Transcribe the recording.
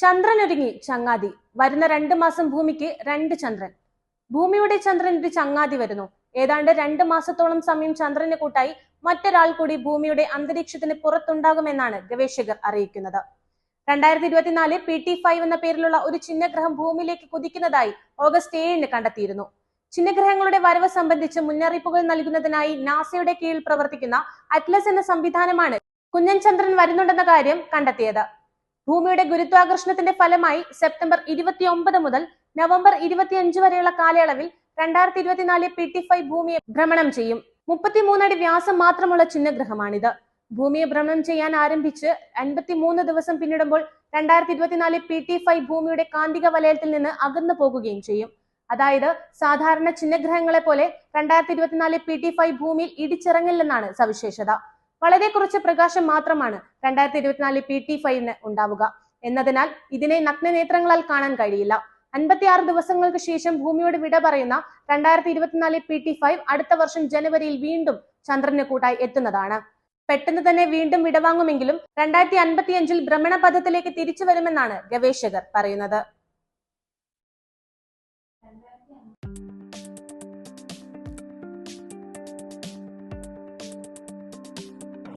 ചന്ദ്രനൊരുങ്ങി ചങ്ങാതി. വരുന്ന 2 മാസം ഭൂമിക്ക് 2 ചന്ദ്രൻ. ഭൂമിയുടെ ചന്ദ്രൻ ഒരു ചങ്ങാതി വരുന്നു. ഏതാണ്ട് 2 മാസത്തോളം സമയം ചന്ദ്രന് കൂട്ടായി മറ്റൊരാൾ കൂടി ഭൂമിയുടെ അന്തരീക്ഷത്തിന് പുറത്തുണ്ടാകുമെന്നാണ് ഗവേഷകർ അറിയിക്കുന്നത്. 2024 PT5 എന്ന പേരിലുള്ള ഒരു ചിഹ്നഗ്രഹം ഭൂമിയിലേക്ക് കുതിക്കുന്നതായി ഓഗസ്റ്റ് 7-ന് കണ്ടെത്തിയിരുന്നു. ചിഹ്നഗ്രഹങ്ങളുടെ വരവ് സംബന്ധിച്ച് മുന്നറിയിപ്പുകൾ നൽകുന്നതിനായി നാസയുടെ കീഴിൽ പ്രവർത്തിക്കുന്ന അറ്റ്ലസ് എന്ന സംവിധാനമാണ് കുഞ്ഞൻ ചന്ദ്രൻ വരുന്നുണ്ടെന്ന കാര്യം കണ്ടെത്തിയത്. ഭൂമിയുടെ ഗുരുത്വാകർഷണത്തിന്റെ ഫലമായി സെപ്റ്റംബർ 29 മുതൽ നവംബർ 25 വരെയുള്ള കാലയളവിൽ 2024 PT5 ഭൂമിയെ ഭ്രമണം ചെയ്യും. 33 അടി വ്യാസം മാത്രമുള്ള ചിഹ്നഗ്രഹമാണിത്. ഭൂമിയെ ഭ്രമണം ചെയ്യാൻ ആരംഭിച്ച് 53 ദിവസം പിന്നിടുമ്പോൾ 2024 PT5 ഭൂമിയുടെ കാന്തിക വലയത്തിൽ നിന്ന് അകന്നു പോകുകയും ചെയ്യും. അതായത് സാധാരണ ചിഹ്നഗ്രഹങ്ങളെ പോലെ 2024 PT5 ഭൂമിയിൽ ഇടിച്ചിറങ്ങില്ലെന്നാണ് സവിശേഷത. വളരെ കുറച്ച് പ്രകാശം മാത്രമാണ് 2024 PT5-ന് ഉണ്ടാവുക എന്നതിനാൽ ഇതിനെ നഗ്നനേത്രങ്ങളാൽ കാണാൻ കഴിയില്ല. 56 ദിവസങ്ങൾക്ക് ശേഷം ഭൂമിയോട് വിട പറയുന്ന 2024 PT5 അടുത്ത വർഷം ജനുവരിയിൽ വീണ്ടും ചന്ദ്രന് കൂട്ടായി എത്തുന്നതാണ്. പെട്ടെന്ന് തന്നെ വീണ്ടും വിടവാങ്ങുമെങ്കിലും 2055-ൽ ഭ്രമണപഥത്തിലേക്ക് തിരിച്ചു വരുമെന്നാണ് ഗവേഷകർ പറയുന്നത്.